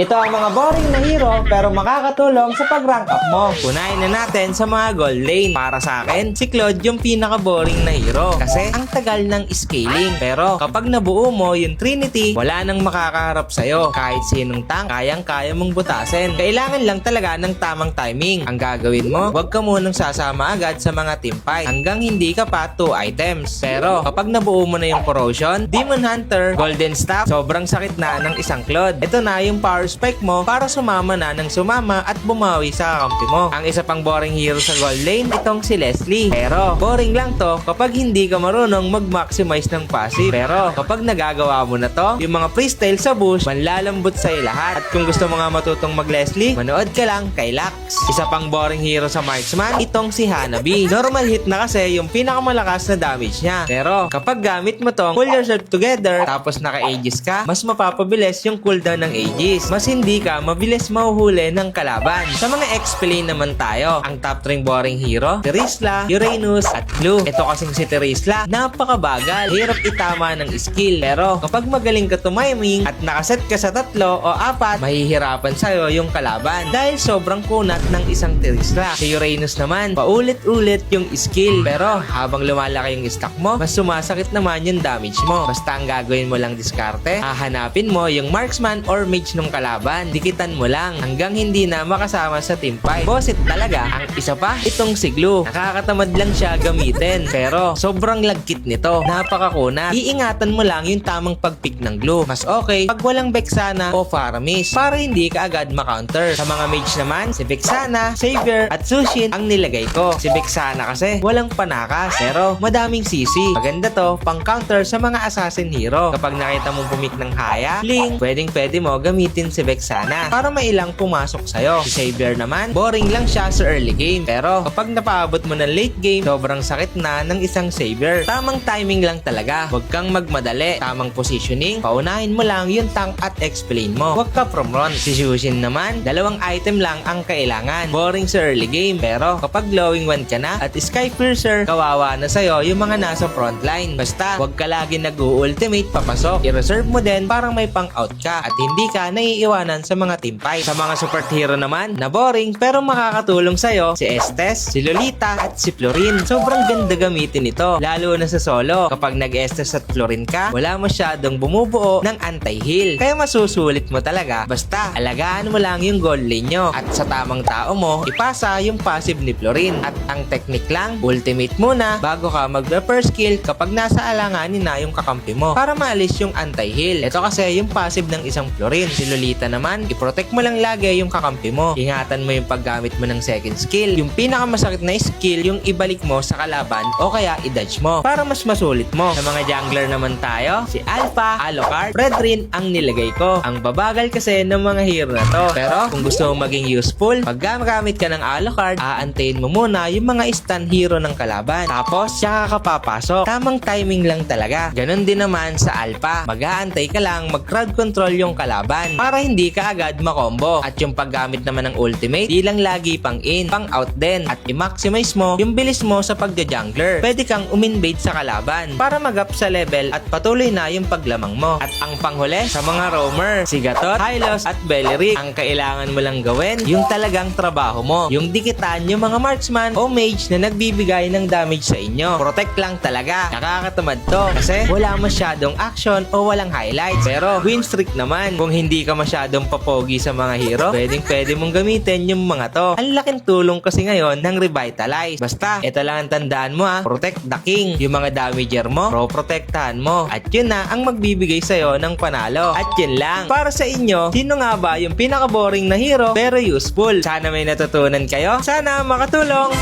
Ito ang mga boring na hero pero makakatulong sa pag-rank up mo. Unahin na natin sa mga gold lane. Para sa akin, si Claude yung pinaka-boring na hero kasi ang tagal ng scaling. Pero kapag nabuo mo yung Trinity, wala nang makakaharap sa'yo. Kahit sinong tank, kayang-kaya mong butasin. Kailangan lang talaga ng tamang timing. Ang gagawin mo, huwag ka munang sasama agad sa mga team fight hanggang hindi ka pa 2 items. Pero kapag nabuo mo na yung Corrosion, Demon Hunter, Golden Staff, sobrang sakit na ng isang Claude. Ito na yung power spike mo para sumama na ng sumama at bumawi sa kampi mo. Ang isa pang boring hero sa gold lane, itong si Leslie. Pero boring lang to kapag hindi ka marunong mag-maximize ng passive. Pero kapag nagagawa mo na to, yung mga freestyle sa bush, manlalambot sa'yo lahat. At kung gusto mo nga matutong mag-Leslie, manood ka lang kay Lux. Isa pang boring hero sa marksman, itong si Hanabi. Normal hit na kasi yung pinakamalakas na damage niya. Pero kapag gamit mo tong pull yourself together, tapos naka-Aegis ka, mas mapapabilis yung cooldown ng Aegis. Mas hindi ka mabilis mahuhuli ng kalaban. Sa mga XP lane naman tayo, ang top 3 boring hero, Terizla, Uranus, at Blue. Ito kasing si Terizla, napakabagal, hirap itama ng skill. Pero kapag magaling ka tumiming at nakaset ka sa 3 o 4, mahihirapan sa'yo yung kalaban dahil sobrang kunat ng isang Terizla. Si Uranus naman, paulit-ulit yung skill. Pero habang lumalaki yung stock mo, mas sumasakit naman yung damage mo. Basta ang gagawin mo lang diskarte, hahanapin mo yung marksman or mage ng kalaban, dikitan mo lang hanggang hindi na makasama sa team fight. Boss it talaga. Ang isa pa, itong si Glue. Nakakatamad lang siya gamitin pero sobrang lagkit nito. Napakakunat. Iingatan mo lang yung tamang pag-pick ng Glue. Mas okay pag walang Vexana o Faramis para hindi ka agad ma-counter. Sa mga mage naman, si Vexana, Savior at Sushin ang nilagay ko. Si Vexana kasi walang panakas pero madaming CC. Maganda to pang counter sa mga assassin hero. Kapag nakita mong pumik ng Haya, Ling, pwede mo gamitin si Vexana para mailang pumasok sa'yo. Si Savior naman, boring lang siya sa early game. Pero kapag napaabot mo ng late game, sobrang sakit na ng isang Savior. Tamang timing lang talaga. Huwag kang magmadali. Tamang positioning, paunahin mo lang yung tank at explain mo. Huwag ka from run. Si Shushin naman, 2 item lang ang kailangan. Boring sa early game. Pero kapag glowing 1 ka na at Sky Piercer, kawawa na sa'yo yung mga nasa frontline. Basta, huwag ka lagi nag-ultimate papasok. I-reserve mo din para may pang-out ka at hindi ka naiiwanan sa mga team fight. Sa mga support hero naman, na boring pero makakatulong sa'yo, si Estes, si Lolita at si Florin. Sobrang ganda gamitin ito, lalo na sa solo. Kapag nag-Estes at Florin ka, wala masyadong bumubuo ng anti-heal. Kaya masusulit mo talaga. Basta, alagaan mo lang yung gold lane nyo. At sa tamang tao mo, ipasa yung passive ni Florin. At ang technique lang, ultimate muna bago ka mag-first skill kapag nasa alanganin na yung kakampi mo para maalis yung anti-heal. Ito kasi yung passive ng isang Florin. Si Lolita naman, i-protect mo lang lagi yung kakampi mo. Ingatan mo yung paggamit mo ng second skill. Yung pinakamasakit na skill, yung ibalik mo sa kalaban o kaya i-dodge mo para mas masulit mo. Sa mga jungler naman tayo, si Alpha, Alucard, Redrin ang nilagay ko. Ang babagal kasi ng mga hero na to. Pero kung gusto mong maging useful, pag gamit ka ng Alucard, aantayin mo muna yung mga stun hero ng kalaban. Tapos, siya ka papasok. Tamang timing lang talaga. Ganon din naman sa Alpha. Mag-aantay ka lang, mag-crowd control yung kalaban para hindi ka agad makombo. At yung paggamit naman ng ultimate, di lang lagi pang in, pang out din. At i-maximize mo yung bilis mo sa pagja-jungler. Pwede kang uminvade sa kalaban para mag-up sa level at patuloy na yung paglamang mo. At ang panghuli sa mga roamer, si Gatot, Hylos at Beleric, ang kailangan mo lang gawin, yung talagang trabaho mo. Yung dikitan yung mga marksman o mage na nagbibigay ng damage sa inyo. Protect lang talaga. Nakakatamad to kasi wala masyadong action o walang highlights. Pero win streak naman. Kung hindi ka masyadong papogi sa mga hero, pwede mong gamitin yung mga to. Ang laking tulong kasi ngayon ng Revitalize. Basta, ito lang ang tandaan mo protect the king. Yung mga damager mo, pro-protectahan mo. At yun na ang magbibigay sa'yo ng panalo. At yun lang. Para sa inyo, sino nga ba yung pinaka-boring na hero pero useful? Sana may natutunan kayo. Sana makatulong.